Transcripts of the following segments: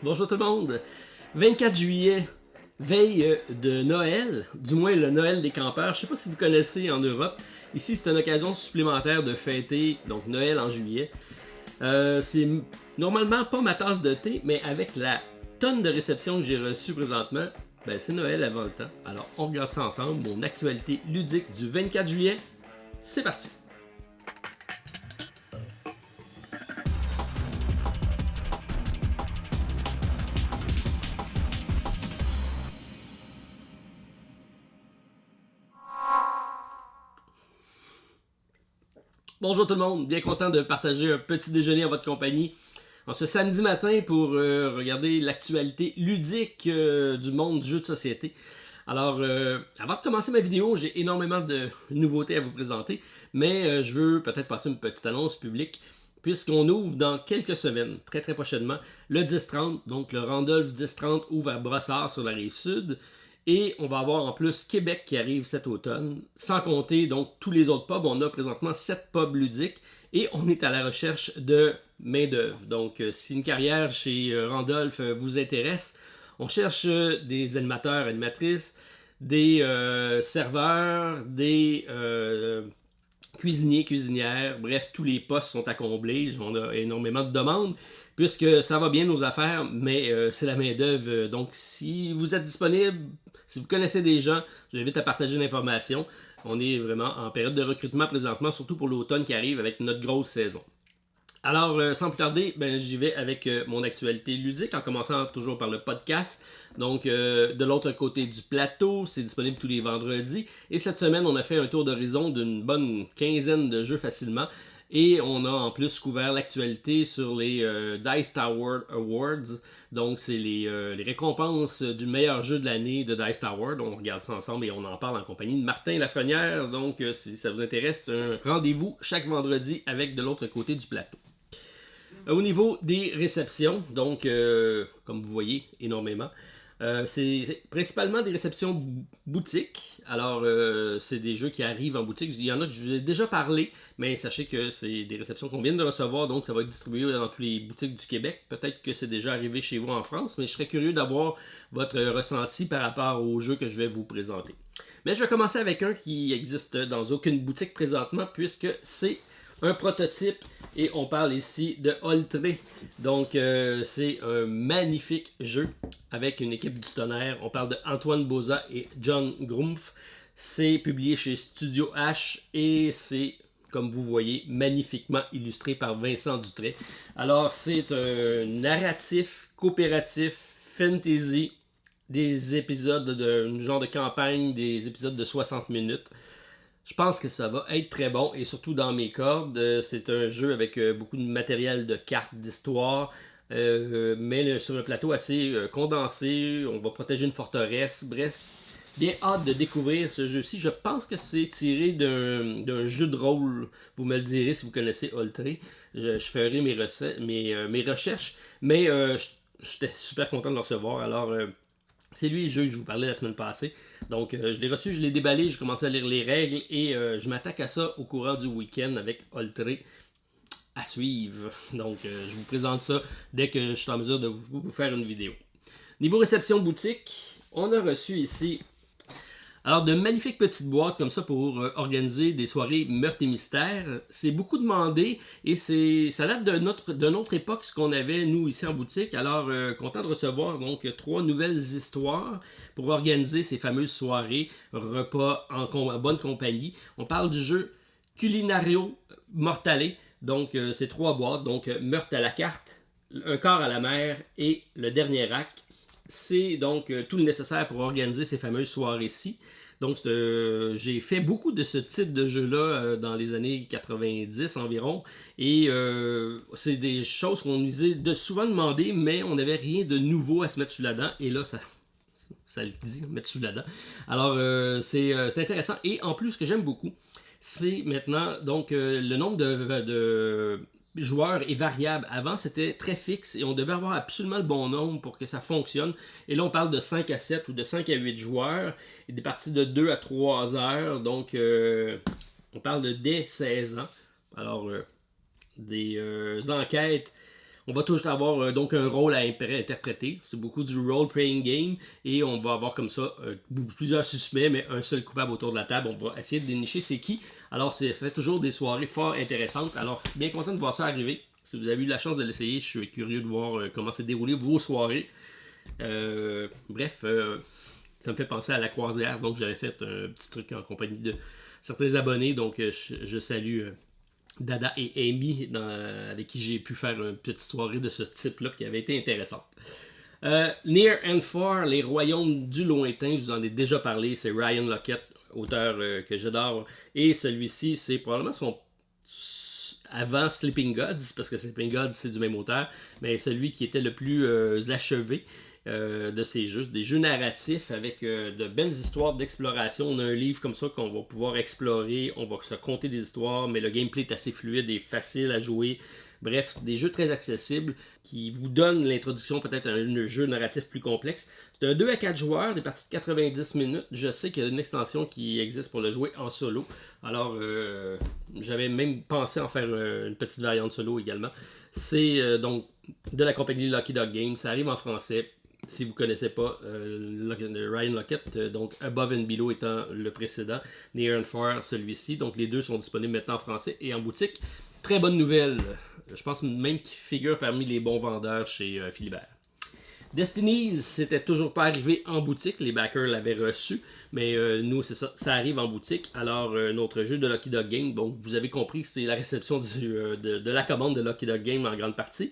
Bonjour tout le monde. 24 juillet, veille de Noël, du moins le Noël des campeurs. Je ne sais pas si vous connaissez en Europe. Ici, c'est une occasion supplémentaire de fêter donc Noël en juillet. C'est normalement pas ma tasse de thé, mais avec la tonne de réceptions que j'ai reçues présentement, ben c'est Noël avant le temps. Alors, on regarde ça ensemble. Mon actualité ludique du 24 juillet, c'est parti. Bonjour tout le monde, bien content de partager un petit déjeuner en votre compagnie en ce samedi matin pour regarder l'actualité ludique du monde du jeu de société. Alors, avant de commencer ma vidéo, j'ai énormément de nouveautés à vous présenter, mais je veux peut-être passer une petite annonce publique puisqu'on ouvre dans quelques semaines, très très prochainement, le 10-30, donc le Randolph 10-30 ouvre à Brossard sur la Rive-Sud. Et on va avoir en plus Québec qui arrive cet automne, sans compter donc tous les autres pubs. On a présentement 7 pubs ludiques et on est à la recherche de main-d'œuvre. Donc, si une carrière chez Randolph vous intéresse, on cherche des animateurs, animatrices, des serveurs, des cuisiniers, cuisinières, bref, tous les postes sont à combler. On a énormément de demandes puisque ça va bien nos affaires, mais c'est la main-d'œuvre. Donc, si vous êtes disponible, si vous connaissez des gens, je vous invite à partager l'information. On est vraiment en période de recrutement présentement, surtout pour l'automne qui arrive avec notre grosse saison. Alors, sans plus tarder, j'y vais avec mon actualité ludique, en commençant toujours par le podcast. Donc, de l'autre côté du plateau, c'est disponible tous les vendredis. Et cette semaine, on a fait un tour d'horizon d'une bonne quinzaine de jeux facilement. Et on a en plus couvert l'actualité sur les Dice Tower Awards. Donc, c'est les récompenses du meilleur jeu de l'année de Dice Tower. On regarde ça ensemble et on en parle en compagnie de Martin Lafrenière. Donc, si ça vous intéresse, c'est un rendez-vous chaque vendredi avec de l'autre côté du plateau. Au niveau des réceptions, donc, comme vous voyez, énormément. C'est principalement des réceptions boutiques. Alors, c'est des jeux qui arrivent en boutique. Il y en a que je vous ai déjà parlé, mais sachez que c'est des réceptions qu'on vient de recevoir, donc ça va être distribué dans toutes les boutiques du Québec. Peut-être que c'est déjà arrivé chez vous en France, mais je serais curieux d'avoir votre ressenti par rapport aux jeux que je vais vous présenter. Mais je vais commencer avec un qui existe dans aucune boutique présentement, puisque c'est un prototype et on parle ici de Oltré. Donc c'est un magnifique jeu avec une équipe du tonnerre. On parle de Antoine Boza et John Grumpf. C'est publié chez Studio H et c'est, comme vous voyez, magnifiquement illustré par Vincent Dutray. Alors c'est un narratif coopératif fantasy, des épisodes d'un genre de campagne, des épisodes de 60 minutes. Je pense que ça va être très bon et surtout dans mes cordes. C'est un jeu avec beaucoup de matériel de cartes, d'histoire, mais sur un plateau assez condensé. On va protéger une forteresse. Bref, bien hâte de découvrir ce jeu-ci. Je pense que c'est tiré d'un jeu de rôle. Vous me le direz si vous connaissez Oltré. Je ferai mes recherches, mais j'étais super content de le recevoir. Alors, c'est lui le jeu que je vous parlais la semaine passée. Donc, je l'ai reçu, je l'ai déballé, j'ai commencé à lire les règles et je m'attaque à ça au courant du week-end avec Oltré à suivre. Donc, je vous présente ça dès que je suis en mesure de vous faire une vidéo. Niveau réception boutique, on a reçu ici alors, de magnifiques petites boîtes comme ça pour organiser des soirées meurtres et mystères. C'est beaucoup demandé et ça date de notre époque, ce qu'on avait, nous, ici en boutique. Alors, content de recevoir donc 3 nouvelles histoires pour organiser ces fameuses soirées, repas en bonne compagnie. On parle du jeu Culinario Mortale. Donc, c'est 3 boîtes. Donc, meurtre à la carte, un quart à la mer et le dernier acte. C'est donc tout le nécessaire pour organiser ces fameuses soirées-ci. Donc, j'ai fait beaucoup de ce type de jeu-là dans les années 90 environ. Et c'est des choses qu'on nous a souvent demandé, mais on n'avait rien de nouveau à se mettre sous la dent. Et là, ça le dit, mettre sous la dent. Alors, c'est intéressant. Et en plus, ce que j'aime beaucoup, c'est maintenant donc le nombre de joueurs est variable. Avant, c'était très fixe et on devait avoir absolument le bon nombre pour que ça fonctionne. Et là, on parle de 5 à 7 ou de 5 à 8 joueurs et des parties de 2 à 3 heures. Donc, on parle de dès 16 ans. Alors, des enquêtes. On va toujours avoir donc un rôle à interpréter. C'est beaucoup du role-playing game et on va avoir comme ça plusieurs suspects, mais un seul coupable autour de la table. On va essayer de dénicher c'est qui. Alors, ça fait toujours des soirées fort intéressantes. Alors, bien content de voir ça arriver. Si vous avez eu la chance de l'essayer, je suis curieux de voir comment s'est déroulé vos soirées. Bref, ça me fait penser à la croisière. Donc, j'avais fait un petit truc en compagnie de certains abonnés. Donc, je salue Dada et Amy, avec qui j'ai pu faire une petite soirée de ce type-là qui avait été intéressante. Near and Far, Les Royaumes du Lointain, je vous en ai déjà parlé, c'est Ryan Lockett, auteur que j'adore, et celui-ci, c'est probablement son avant Sleeping Gods, parce que Sleeping Gods c'est du même auteur, mais celui qui était le plus achevé de ces jeux, des jeux narratifs avec de belles histoires d'exploration. On a un livre comme ça qu'on va pouvoir explorer, on va se conter des histoires, mais le gameplay est assez fluide et facile à jouer. Bref, des jeux très accessibles qui vous donnent l'introduction peut-être à un jeu narratif plus complexe. C'est un 2 à 4 joueurs, des parties de 90 minutes. Je sais qu'il y a une extension qui existe pour le jouer en solo. Alors, j'avais même pensé en faire une petite variante solo également. C'est donc de la compagnie Lucky Dog Games. Ça arrive en français. Si vous ne connaissez pas Ryan Lockett, donc Above and Below étant le précédent, Near and Far celui-ci. Donc les deux sont disponibles maintenant en français et en boutique. Très bonne nouvelle. Je pense même qu'il figure parmi les bons vendeurs chez Philibert. Destinies, c'était toujours pas arrivé en boutique. Les backers l'avaient reçu. Mais nous, c'est ça. Ça arrive en boutique. Alors, notre jeu de Lucky Dog Game, donc vous avez compris que c'est la réception de la commande de Lucky Dog Game en grande partie.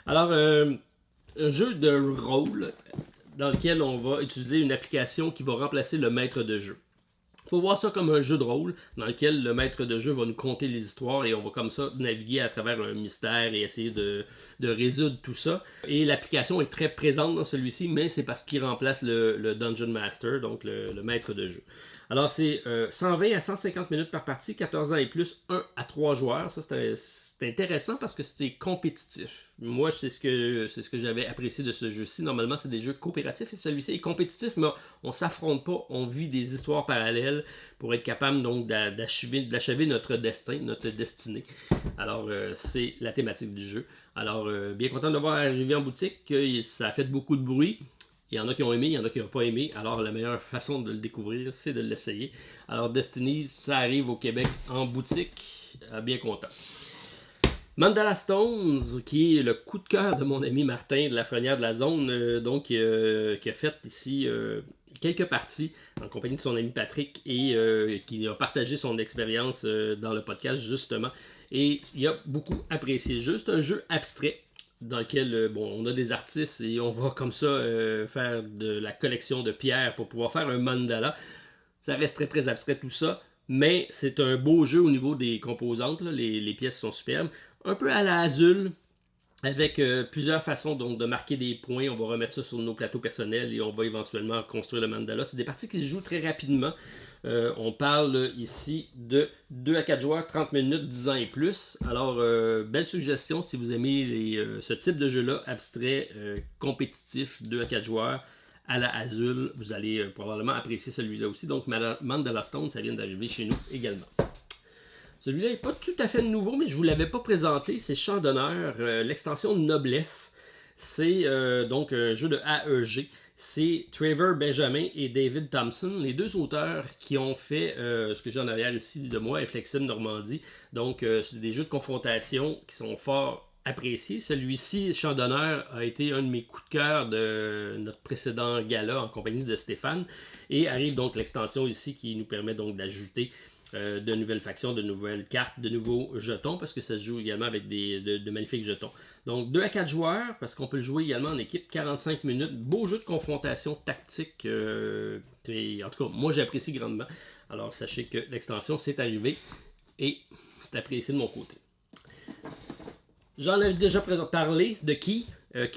Alors, un jeu de rôle dans lequel on va utiliser une application qui va remplacer le maître de jeu. Il faut voir ça comme un jeu de rôle dans lequel le maître de jeu va nous conter les histoires et on va comme ça naviguer à travers un mystère et essayer de résoudre tout ça. Et l'application est très présente dans celui-ci, mais c'est parce qu'il remplace le Dungeon Master, donc le maître de jeu. Alors c'est 120 à 150 minutes par partie, 14 ans et plus, 1 à 3 joueurs. Ça c'est intéressant parce que c'était compétitif. Moi, c'est ce que j'avais apprécié de ce jeu-ci. Normalement, c'est des jeux coopératifs et celui-ci est compétitif, mais on s'affronte pas, on vit des histoires parallèles pour être capable donc d'achever notre destin, notre destinée. Alors, c'est la thématique du jeu. Alors, bien content de le voir arriver en boutique. Ça a fait beaucoup de bruit. Il y en a qui ont aimé, il y en a qui n'ont pas aimé. Alors, la meilleure façon de le découvrir, c'est de l'essayer. Alors, Destiny, ça arrive au Québec en boutique. Bien content. Mandala Stones, qui est le coup de cœur de mon ami Martin de la Frenière de la Zone, qui a fait ici quelques parties en compagnie de son ami Patrick et qui a partagé son expérience dans le podcast justement. Et il a beaucoup apprécié le jeu. C'est un jeu abstrait dans lequel on a des artistes et on va comme ça faire de la collection de pierres pour pouvoir faire un mandala. Ça reste très très abstrait tout ça, mais c'est un beau jeu au niveau des composantes. Là. Les pièces sont superbes. Un peu à la Azul, avec plusieurs façons donc, de marquer des points. On va remettre ça sur nos plateaux personnels et on va éventuellement construire le mandala. C'est des parties qui se jouent très rapidement. On parle ici de 2 à 4 joueurs, 30 minutes, 10 ans et plus. Alors, belle suggestion si vous aimez ce type de jeu-là, abstrait, compétitif, 2 à 4 joueurs, à la Azul. Vous allez probablement apprécier celui-là aussi. Donc, Mandala Stone, ça vient d'arriver chez nous également. Celui-là n'est pas tout à fait nouveau, mais je ne vous l'avais pas présenté. C'est Champ d'honneur, l'extension de Noblesse. C'est donc un jeu de AEG. C'est Trevor Benjamin et David Thompson, les deux auteurs qui ont fait ce que j'ai en arrière ici de moi, Inflexim Normandie. Donc, c'est des jeux de confrontation qui sont fort appréciés. Celui-ci, Champ d'honneur, a été un de mes coups de cœur de notre précédent gala en compagnie de Stéphane. Et arrive donc l'extension ici qui nous permet donc d'ajouter de nouvelles factions, de nouvelles cartes, de nouveaux jetons, parce que ça se joue également avec de magnifiques jetons. Donc 2 à 4 joueurs, parce qu'on peut le jouer également en équipe, 45 minutes, beau jeu de confrontation tactique, en tout cas, moi j'apprécie grandement. Alors sachez que l'extension c'est arrivé, et c'est apprécié de mon côté. J'en avais déjà parlé de qui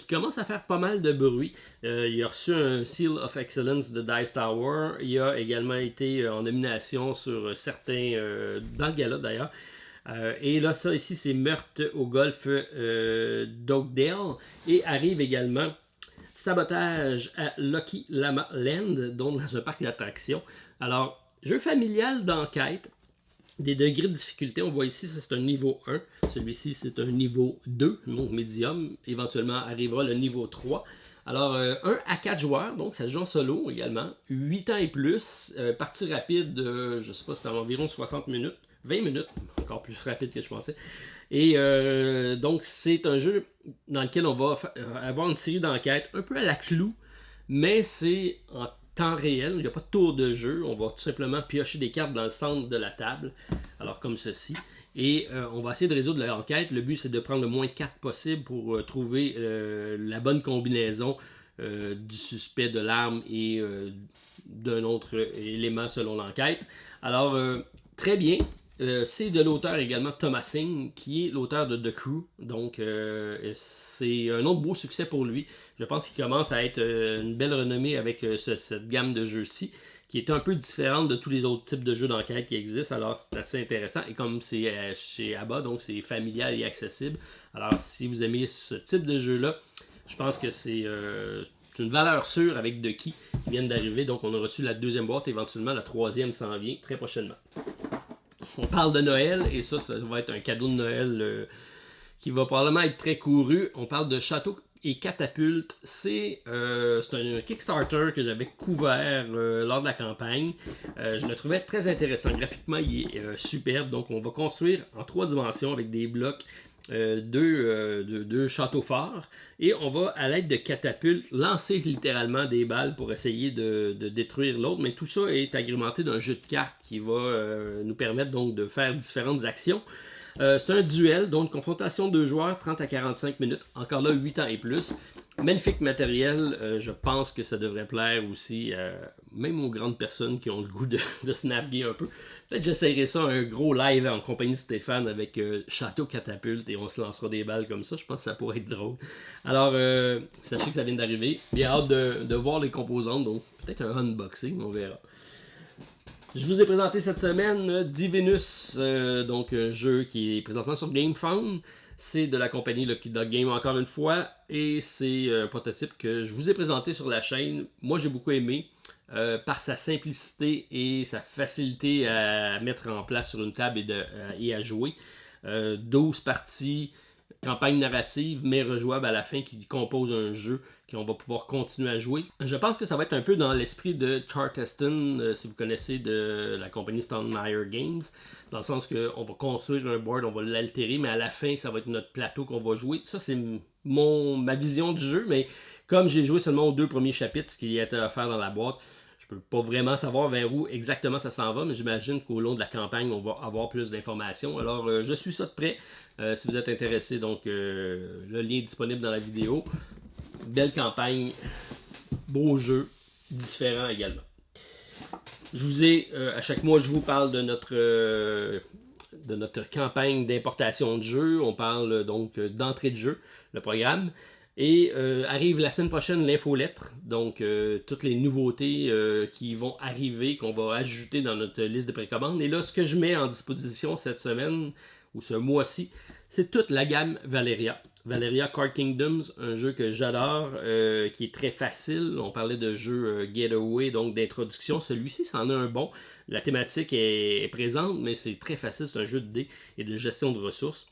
commence à faire pas mal de bruit. Il a reçu un Seal of Excellence de Dice Tower. Il a également été en nomination sur certains, dans le gala d'ailleurs. Et là, ça ici, c'est Meurtre au golfe d'Oakdale. Et arrive également Sabotage à Lucky Lama Land, donc dans un parc d'attractions. Alors, jeu familial d'enquête. des degrés de difficulté. On voit ici, ça c'est un niveau 1. Celui-ci, c'est un niveau 2, donc médium. Éventuellement, arrivera le niveau 3. Alors, 1 à 4 joueurs, donc ça se joue en solo également. 8 ans et plus. Partie rapide, je ne sais pas, c'est environ 60 minutes. 20 minutes, encore plus rapide que je pensais. Et donc, c'est un jeu dans lequel on va avoir une série d'enquêtes un peu à la Clou, mais c'est en temps réel, il n'y a pas de tour de jeu, on va tout simplement piocher des cartes dans le centre de la table, alors comme ceci, et on va essayer de résoudre l'enquête. Le but c'est de prendre le moins de cartes possible pour trouver la bonne combinaison du suspect, de l'arme et d'un autre élément selon l'enquête. Alors, très bien. C'est de l'auteur également Thomas Singh, qui est l'auteur de The Crew. Donc, c'est un autre beau succès pour lui. Je pense qu'il commence à être une belle renommée avec cette gamme de jeux-ci, qui est un peu différente de tous les autres types de jeux d'enquête qui existent. Alors, c'est assez intéressant. Et comme c'est chez ABBA, donc c'est familial et accessible. Alors, si vous aimez ce type de jeu-là, je pense que c'est une valeur sûre avec The Key qui viennent d'arriver. Donc, on a reçu la deuxième boîte. Éventuellement, la troisième s'en vient très prochainement. On parle de Noël, et ça va être un cadeau de Noël qui va probablement être très couru. On parle de Château et Catapulte. C'est un Kickstarter que j'avais couvert lors de la campagne. Je le trouvais très intéressant. Graphiquement, il est superbe. Donc, on va construire en 3 dimensions avec des blocs deux châteaux forts, et on va, à l'aide de catapultes, lancer littéralement des balles pour essayer de détruire l'autre, mais tout ça est agrémenté d'un jeu de cartes qui va nous permettre donc de faire différentes actions. C'est un duel, donc confrontation de 2 joueurs, 30 à 45 minutes, encore là 8 ans et plus. Magnifique matériel, je pense que ça devrait plaire aussi, même aux grandes personnes qui ont le goût de se naviguer un peu. Peut-être que j'essayerai ça, un gros live en compagnie de Stéphane avec Château Catapulte, et on se lancera des balles comme ça. Je pense que ça pourrait être drôle. Alors, sachez que ça vient d'arriver. Bien hâte de voir les composantes, donc peut-être un unboxing, on verra. Je vous ai présenté cette semaine Divinus, donc un jeu qui est présentement sur GameFound. C'est de la compagnie Lucky Dog Game encore une fois, et c'est un prototype que je vous ai présenté sur la chaîne. Moi j'ai beaucoup aimé par sa simplicité et sa facilité à mettre en place sur une table et à jouer. 12 parties, campagne narrative, mais rejouable à la fin, qui compose un jeu qu'on va pouvoir continuer à jouer. Je pense que ça va être un peu dans l'esprit de Charterstone, si vous connaissez de la compagnie Stonemaier Games, dans le sens qu'on va construire un board, on va l'altérer, mais à la fin, ça va être notre plateau qu'on va jouer. Ça, c'est ma vision du jeu, mais comme j'ai joué seulement aux 2 premiers chapitres, ce qui était offert dans la boîte, je peux pas vraiment savoir vers où exactement ça s'en va, mais j'imagine qu'au long de la campagne, on va avoir plus d'informations. Alors, je suis ça de près. Si vous êtes intéressé, donc le lien est disponible dans la vidéo. Belle campagne, beau jeu, différent également. Je vous ai, à chaque mois, je vous parle de notre campagne d'importation de jeux. On parle donc d'entrée de jeu, le programme. Et arrive la semaine prochaine l'infolettre, donc toutes les nouveautés qui vont arriver, qu'on va ajouter dans notre liste de précommande. Et là, ce que je mets en disposition cette semaine, ou ce mois-ci, c'est toute la gamme Valeria. Valeria Card Kingdoms, un jeu que j'adore, qui est très facile. On parlait de jeu Getaway, donc d'introduction. Celui-ci, c'en a un bon. La thématique est présente, mais c'est très facile. C'est un jeu de dés et de gestion de ressources.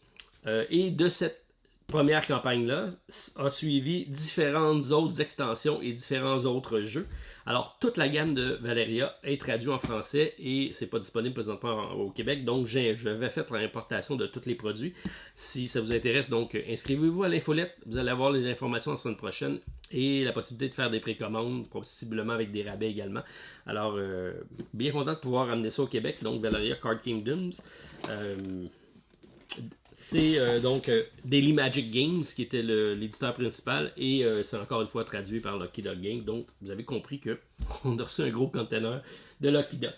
Et de cette première campagne-là a suivi différentes autres extensions et différents autres jeux. Alors, toute la gamme de Valeria est traduite en français et c'est pas disponible présentement au Québec. Donc, je vais faire l'importation de tous les produits. Si ça vous intéresse, donc, inscrivez-vous à l'infolette. Vous allez avoir les informations la semaine prochaine et la possibilité de faire des précommandes, possiblement avec des rabais également. Alors, bien content de pouvoir amener ça au Québec. Donc, Valeria Card Kingdoms. C'est donc Daily Magic Games qui était l'éditeur principal et c'est encore une fois traduit par Lucky Dog Games. Donc vous avez compris qu'on a reçu un gros container de Lucky Dog.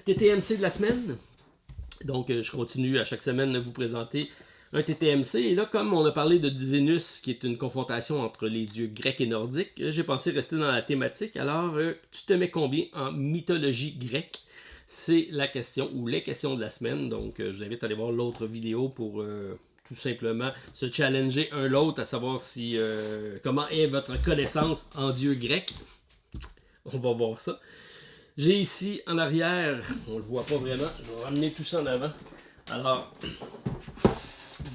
TTMC de la semaine. Donc je continue à chaque semaine de vous présenter un TTMC. Et là, comme on a parlé de Divinus, qui est une confrontation entre les dieux grecs et nordiques, j'ai pensé rester dans la thématique. Alors, tu te mets combien en mythologie grecque? C'est la question, ou les questions de la semaine. Donc, je vous invite à aller voir l'autre vidéo pour tout simplement se challenger un l'autre, à savoir si comment est votre connaissance en dieu grec. On va voir ça. J'ai ici en arrière, on le voit pas vraiment, je vais ramener tout ça en avant. Alors,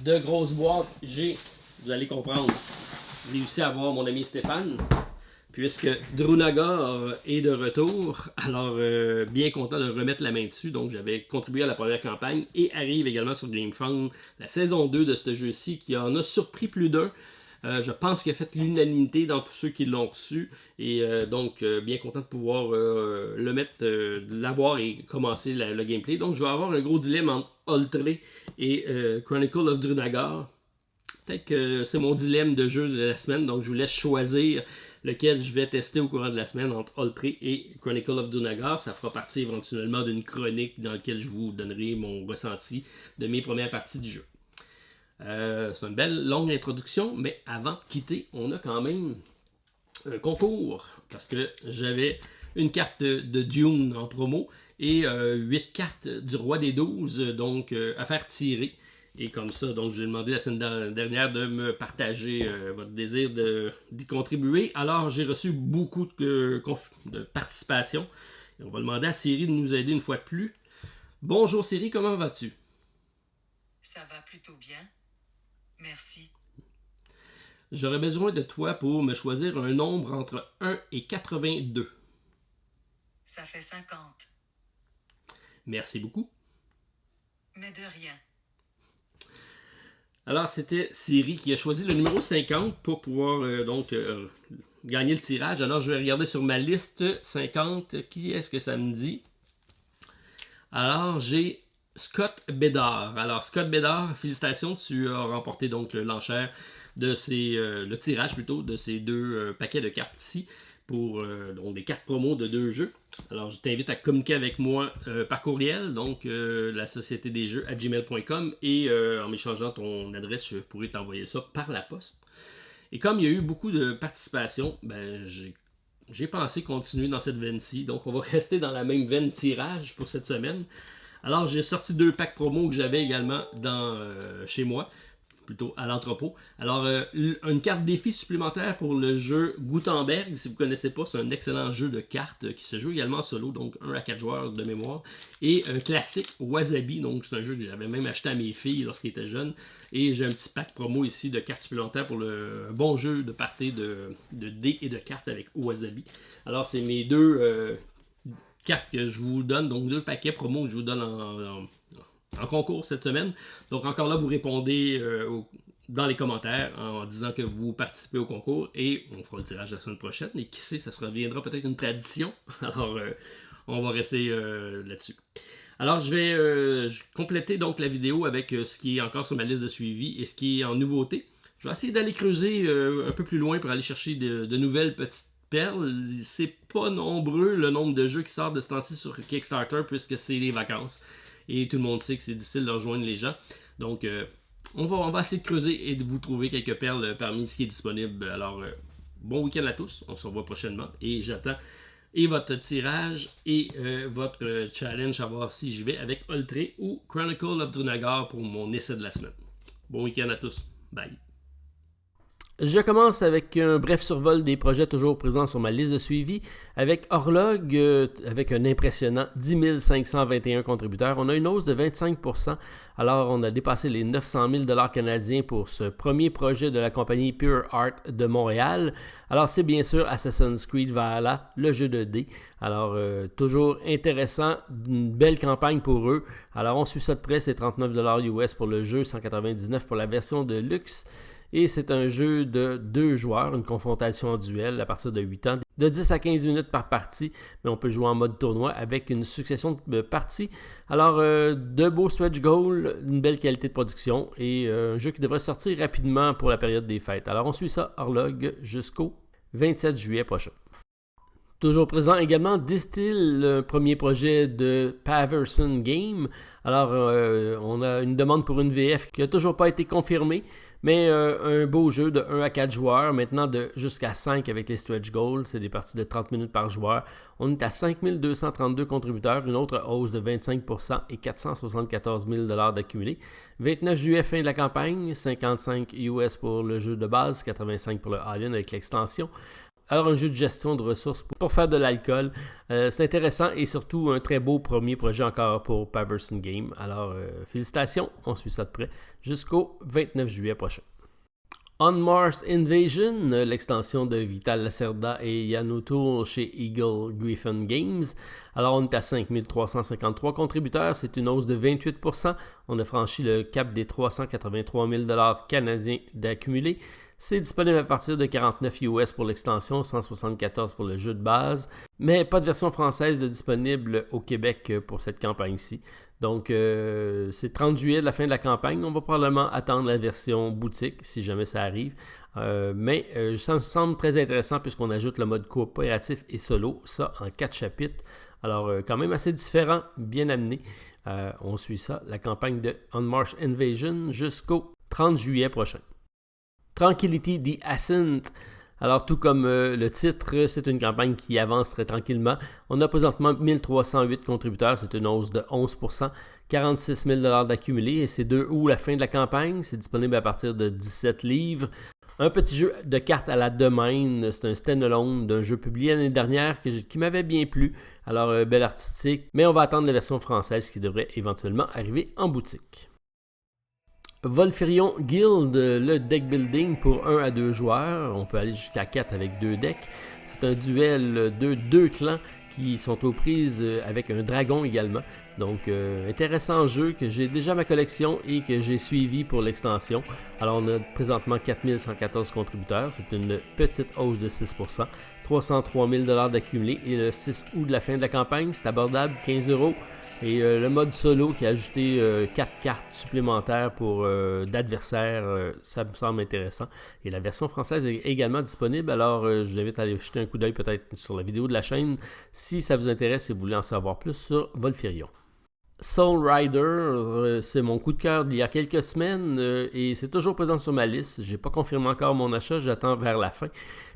de grosses boîtes, vous allez comprendre, réussi à avoir mon ami Stéphane, puisque Drunagar est de retour. Alors, bien content de remettre la main dessus. Donc, j'avais contribué à la première campagne et arrive également sur GameFound la saison 2 de ce jeu-ci qui en a surpris plus d'un. Je pense qu'il a fait l'unanimité dans tous ceux qui l'ont reçu. Et donc, bien content de pouvoir le mettre, l'avoir et commencer le gameplay. Donc, je vais avoir un gros dilemme entre Oltré et Chronicle of Drunagar. Peut-être que c'est mon dilemme de jeu de la semaine. Donc, je vous laisse choisir lequel je vais tester au courant de la semaine entre Oltré et Chronicle of Drunagar. Ça fera partie éventuellement d'une chronique dans laquelle je vous donnerai mon ressenti de mes premières parties du jeu. C'est une belle longue introduction, mais avant de quitter, on a quand même un concours, parce que j'avais une carte de Dune en promo et 8 cartes du Roi des 12, donc à faire tirer. Et comme ça, donc j'ai demandé la semaine dernière de me partager votre désir d'y contribuer. Alors j'ai reçu beaucoup de participation. Et on va demander à Siri de nous aider une fois de plus. Bonjour Siri, comment vas-tu? Ça va plutôt bien. Merci. J'aurais besoin de toi pour me choisir un nombre entre 1 et 82. Ça fait 50. Merci beaucoup. Mais de rien. Alors, c'était Siri qui a choisi le numéro 50 pour pouvoir gagner le tirage. Alors, je vais regarder sur ma liste 50. Qui est-ce que ça me dit? Alors, j'ai Scott Bédard. Alors, Scott Bédard, félicitations, tu as remporté donc l'enchère de le tirage plutôt de ces deux paquets de cartes ici pour donc des cartes promo de 2 jeux. Alors, je t'invite à communiquer avec moi par courriel, donc la société des jeux à gmail.com et en m'échangeant ton adresse, je pourrais t'envoyer ça par la poste. Et comme il y a eu beaucoup de participation, ben, j'ai pensé continuer dans cette veine-ci. Donc, on va rester dans la même veine tirage pour cette semaine. Alors, j'ai sorti 2 packs promo que j'avais également chez moi, plutôt à l'entrepôt. Alors, une carte défi supplémentaire pour le jeu Gutenberg. Si vous ne connaissez pas, c'est un excellent jeu de cartes qui se joue également en solo, donc 1 à 4 joueurs de mémoire. Et un classique Wasabi, donc c'est un jeu que j'avais même acheté à mes filles lorsqu'elles étaient jeunes. Et j'ai un petit pack promo ici de cartes supplémentaires pour le bon jeu de party de dés et de cartes avec Wasabi. Alors, c'est mes 2 cartes que je vous donne, donc 2 paquets promo que je vous donne en concours cette semaine. Donc encore là, vous répondez dans les commentaires en disant que vous participez au concours et on fera le tirage la semaine prochaine. Et qui sait, ça se reviendra peut-être une tradition. Alors, on va rester là-dessus. Alors, je vais compléter donc la vidéo avec ce qui est encore sur ma liste de suivi et ce qui est en nouveauté. Je vais essayer d'aller creuser un peu plus loin pour aller chercher de nouvelles petites perles. C'est pas nombreux le nombre de jeux qui sortent de ce temps-ci sur Kickstarter puisque c'est les vacances. Et tout le monde sait que c'est difficile de rejoindre les gens. Donc, on va essayer de creuser et de vous trouver quelques perles parmi ce qui est disponible. Alors, bon week-end à tous. On se revoit prochainement. Et j'attends et votre tirage et votre challenge à voir si j'y vais avec Oltré ou Chronicle of Drunagar pour mon essai de la semaine. Bon week-end à tous. Bye. Je commence avec un bref survol des projets toujours présents sur ma liste de suivi. Avec Horlog, avec un impressionnant 10 521 contributeurs, on a une hausse de 25%. Alors, on a dépassé les 900 000 $ canadiens pour ce premier projet de la compagnie Pure Art de Montréal. Alors, c'est bien sûr Assassin's Creed Valhalla, le jeu de dés. Alors, toujours intéressant, une belle campagne pour eux. Alors, on suit ça de près, c'est 39 $ US pour le jeu, 199 pour la version de luxe. Et c'est un jeu de 2 joueurs, une confrontation en duel à partir de 8 ans, de 10 à 15 minutes par partie, mais on peut jouer en mode tournoi avec une succession de parties. Alors, de beaux stretch goals, une belle qualité de production et un jeu qui devrait sortir rapidement pour la période des fêtes. Alors, on suit ça, Horlog, jusqu'au 27 juillet prochain. Toujours présent également Distill, le premier projet de Paverson Game. Alors, on a une demande pour une VF qui n'a toujours pas été confirmée, mais un beau jeu de 1 à 4 joueurs, maintenant de jusqu'à 5 avec les stretch goals, c'est des parties de 30 minutes par joueur. On est à 5232 contributeurs, une autre hausse de 25% et 474 000 $ d'accumulés. 29 juillet, fin de la campagne, 55 US pour le jeu de base, 85 pour le all-in avec l'extension. Alors, un jeu de gestion de ressources pour faire de l'alcool. C'est intéressant et surtout un très beau premier projet encore pour Paverson Game. Alors, félicitations, on suit ça de près jusqu'au 29 juillet prochain. On Mars Invasion, l'extension de Vital Lacerda et Yann O'Toole chez Eagle Gryphon Games. Alors, on est à 5353 contributeurs, c'est une hausse de 28%. On a franchi le cap des 383 000 $ canadiens d'accumulés. C'est disponible à partir de 49 US pour l'extension, 174 pour le jeu de base, mais pas de version française de disponible au Québec pour cette campagne-ci. Donc, c'est 30 juillet de la fin de la campagne. On va probablement attendre la version boutique si jamais ça arrive. Mais ça me semble très intéressant puisqu'on ajoute le mode coopératif et solo, ça en 4 chapitres. Alors, quand même assez différent, bien amené. On suit ça, la campagne de On Mars Invasion jusqu'au 30 juillet prochain. Tranquility the Ascent. Alors, tout comme le titre, c'est une campagne qui avance très tranquillement. On a présentement 1308 contributeurs, c'est une hausse de 11%, 46 000 $ d'accumulés, et c'est 2 août la fin de la campagne. C'est disponible à partir de 17 livres. Un petit jeu de cartes à la domaine, c'est un stand-alone d'un jeu publié l'année dernière qui m'avait bien plu. Alors, belle artistique, mais on va attendre la version française qui devrait éventuellement arriver en boutique. Volfirion Guild, le deck building pour 1 à 2 joueurs. On peut aller jusqu'à 4 avec 2 decks. C'est un duel de 2 clans qui sont aux prises avec un dragon également. Donc, intéressant jeu que j'ai déjà ma collection et que j'ai suivi pour l'extension. Alors, on a présentement 4114 contributeurs. C'est une petite hausse de 6%. 303 000 $ d'accumulés et le 6 août de la fin de la campagne, c'est abordable, 15 €. Et le mode solo qui a ajouté 4 cartes supplémentaires pour d'adversaires, ça me semble intéressant. Et la version française est également disponible, alors je vous invite à aller jeter un coup d'œil peut-être sur la vidéo de la chaîne si ça vous intéresse et vous voulez en savoir plus sur Volfirion. Soul Rider, c'est mon coup de cœur d'il y a quelques semaines et c'est toujours présent sur ma liste. Je n'ai pas confirmé encore mon achat, j'attends vers la fin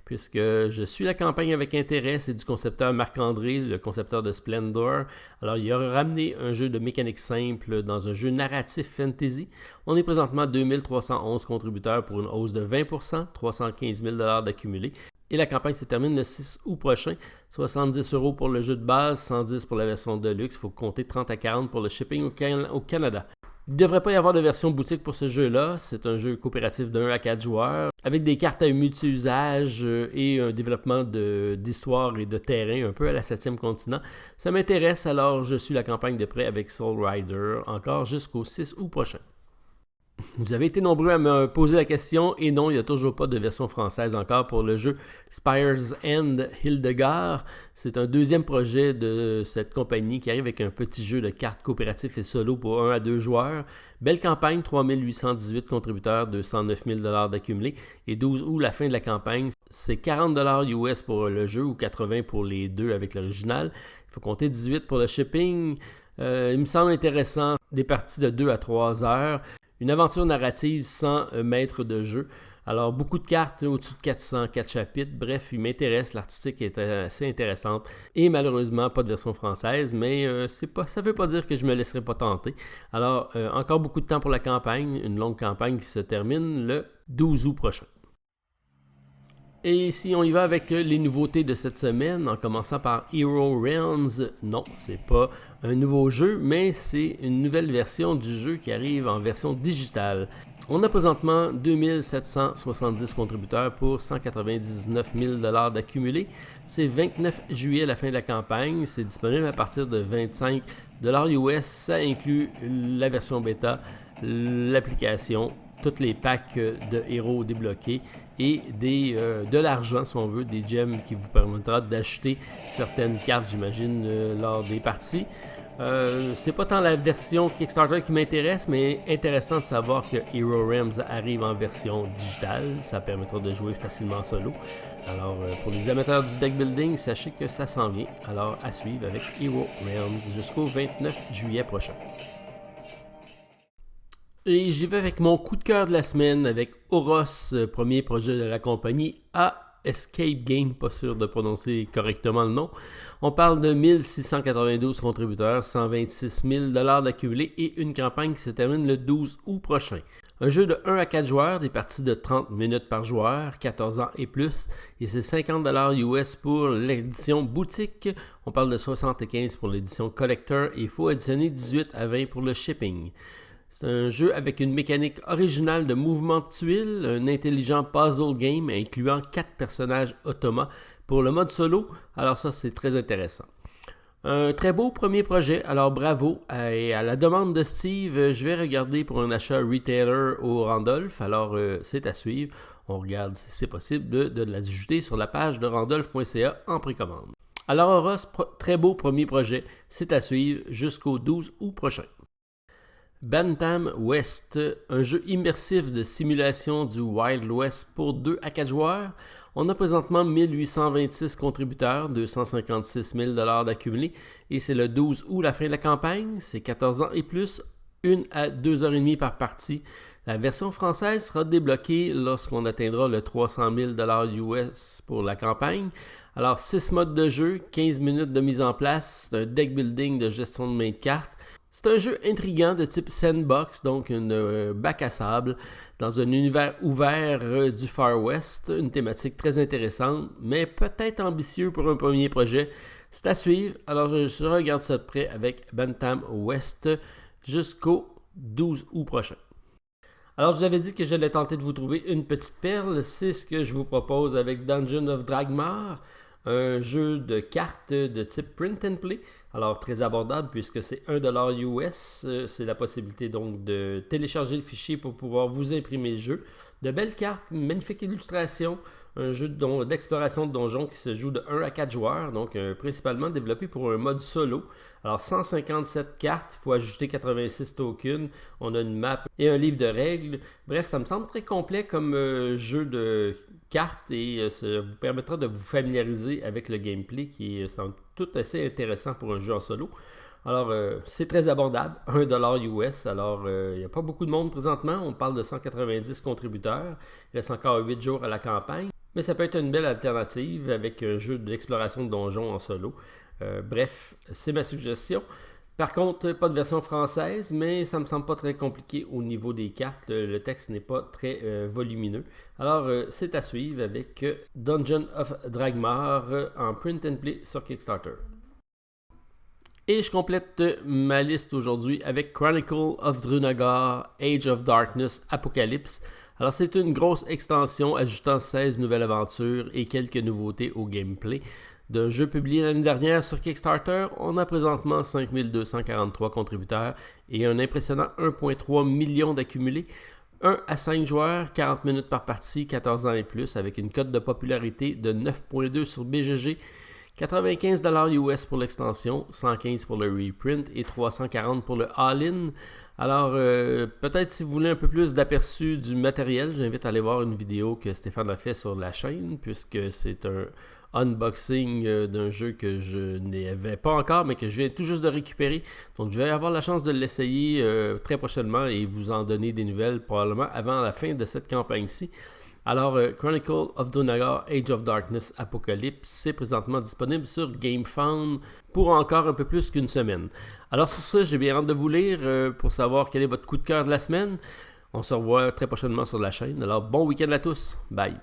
puisque je suis la campagne avec intérêt. C'est du concepteur Marc-André, le concepteur de Splendor. Alors, il a ramené un jeu de mécanique simple dans un jeu narratif fantasy. On est présentement 2311 contributeurs pour une hausse de 20%, 315 000 $ d'accumulés. Et la campagne se termine le 6 août prochain. 70 € pour le jeu de base, 110 pour la version de luxe. Il faut compter 30 à 40 pour le shipping au Canada. Il ne devrait pas y avoir de version boutique pour ce jeu-là. C'est un jeu coopératif de 1 à 4 joueurs, avec des cartes à multi-usage et un développement d'histoire et de terrain un peu à la 7e continent. Ça m'intéresse, alors je suis la campagne de près avec Soul Rider, encore jusqu'au 6 août prochain. Vous avez été nombreux à me poser la question et non, il n'y a toujours pas de version française encore pour le jeu Spire's End Hildegard. C'est un deuxième projet de cette compagnie qui arrive avec un petit jeu de cartes coopératif et solo pour 1 à 2 joueurs. Belle campagne, 3818 contributeurs, 209 000 $ d'accumulés et 12 août la fin de la campagne. C'est 40 $ US pour le jeu ou 80 pour les deux avec l'original. Il faut compter 18 pour le shipping. Il me semble intéressant, des parties de 2 à 3 heures. Une aventure narrative sans maître de jeu. Alors, beaucoup de cartes, au-dessus de 404 chapitres. Bref, il m'intéresse. L'artistique est assez intéressante. Et malheureusement, pas de version française, mais ça ne veut pas dire que je ne me laisserai pas tenter. Alors, encore beaucoup de temps pour la campagne. Une longue campagne qui se termine le 12 août prochain. Et si on y va avec les nouveautés de cette semaine, en commençant par Hero Realms, non, c'est pas un nouveau jeu, mais c'est une nouvelle version du jeu qui arrive en version digitale. On a présentement 2770 contributeurs pour 199 000 $ d'accumulés. C'est 29 juillet la fin de la campagne, c'est disponible à partir de 25 $ US, ça inclut la version bêta, l'application, tous les packs de héros débloqués et de l'argent, si on veut, des gems qui vous permettra d'acheter certaines cartes, j'imagine, lors des parties. C'est pas tant la version Kickstarter qui m'intéresse, mais intéressant de savoir que Hero Realms arrive en version digitale. Ça permettra de jouer facilement en solo. Alors, pour les amateurs du deck building, sachez que ça s'en vient. Alors, à suivre avec Hero Realms jusqu'au 29 juillet prochain. Et j'y vais avec mon coup de cœur de la semaine avec Oros, premier projet de la compagnie Escape Game, pas sûr de prononcer correctement le nom. On parle de 1692 contributeurs, 126 000 $ d'accumulés et une campagne qui se termine le 12 août prochain. Un jeu de 1 à 4 joueurs, des parties de 30 minutes par joueur, 14 ans et plus, et c'est 50$ US pour l'édition boutique. On parle de 75$ pour l'édition collector et il faut additionner 18 à 20$ pour le shipping. C'est un jeu avec une mécanique originale de mouvement de tuiles, un intelligent puzzle game incluant 4 personnages automas pour le mode solo. Alors ça, c'est très intéressant. Un très beau premier projet, alors bravo. Et à la demande de Steve, je vais regarder pour un achat retailer au Randolph. Alors c'est à suivre. On regarde si c'est possible de l'ajouter sur la page de randolph.ca en précommande. Alors Aura, très beau premier projet. C'est à suivre jusqu'au 12 août prochain. Bantam West, un jeu immersif de simulation du Wild West pour 2 à 4 joueurs. On a présentement 1826 contributeurs, 256 000$ d'accumulés et c'est le 12 août la fin de la campagne. C'est 14 ans et plus, 1 à 2h30 par partie. La version française sera débloquée lorsqu'on atteindra le 300 000$ US pour la campagne. Alors 6 modes de jeu, 15 minutes de mise en place, c'est un deck building de gestion de main de cartes. C'est un jeu intriguant de type sandbox, donc une bac à sable, dans un univers ouvert du Far West, une thématique très intéressante, mais peut-être ambitieux pour un premier projet. C'est à suivre, alors je regarde ça de près avec Bantam West jusqu'au 12 août prochain. Alors je vous avais dit que j'allais tenter de vous trouver une petite perle, c'est ce que je vous propose avec Dungeon of Dragmar, un jeu de cartes de type print and play, alors très abordable puisque c'est 1$ US, c'est la possibilité donc de télécharger le fichier pour pouvoir vous imprimer le jeu. De belles cartes, magnifique illustration, un jeu d'exploration de donjons qui se joue de 1 à 4 joueurs, donc principalement développé pour un mode solo. Alors 157 cartes, il faut ajouter 86 tokens, on a une map et un livre de règles. Bref, ça me semble très complet comme jeu de cartes et ça vous permettra de vous familiariser avec le gameplay qui est tout assez intéressant pour un jeu en solo. Alors, c'est très abordable, 1$ US. Alors, il n'y a pas beaucoup de monde présentement. On parle de 190 contributeurs. Il reste encore 8 jours à la campagne. Mais ça peut être une belle alternative avec un jeu d'exploration de donjons en solo. Bref, c'est ma suggestion. Par contre, pas de version française, mais ça me semble pas très compliqué au niveau des cartes. Le texte n'est pas très volumineux. Alors, c'est à suivre avec Dungeon of Dragmar en print and play sur Kickstarter. Et je complète ma liste aujourd'hui avec Chronicle of Drunagar, Age of Darkness, Apocalypse. Alors c'est une grosse extension ajoutant 16 nouvelles aventures et quelques nouveautés au gameplay. D'un jeu publié l'année dernière sur Kickstarter, on a présentement 5243 contributeurs et un impressionnant 1,3 million d'accumulés. 1 à 5 joueurs, 40 minutes par partie, 14 ans et plus, avec une cote de popularité de 9,2 sur BGG. 95$ US pour l'extension, 115$ pour le reprint et 340$ pour le all-in. Alors, peut-être si vous voulez un peu plus d'aperçu du matériel, j'invite à aller voir une vidéo que Stéphane a fait sur la chaîne, puisque c'est un unboxing d'un jeu que je n'avais pas encore, mais que je viens tout juste de récupérer. Donc, je vais avoir la chance de l'essayer très prochainement et vous en donner des nouvelles probablement avant la fin de cette campagne-ci. Alors, Chronicle of Drunagar, Age of Darkness, Apocalypse, c'est présentement disponible sur GameFound pour encore un peu plus qu'une semaine. Alors sur ça, j'ai bien hâte de vous lire pour savoir quel est votre coup de cœur de la semaine. On se revoit très prochainement sur la chaîne. Alors, bon week-end à tous. Bye.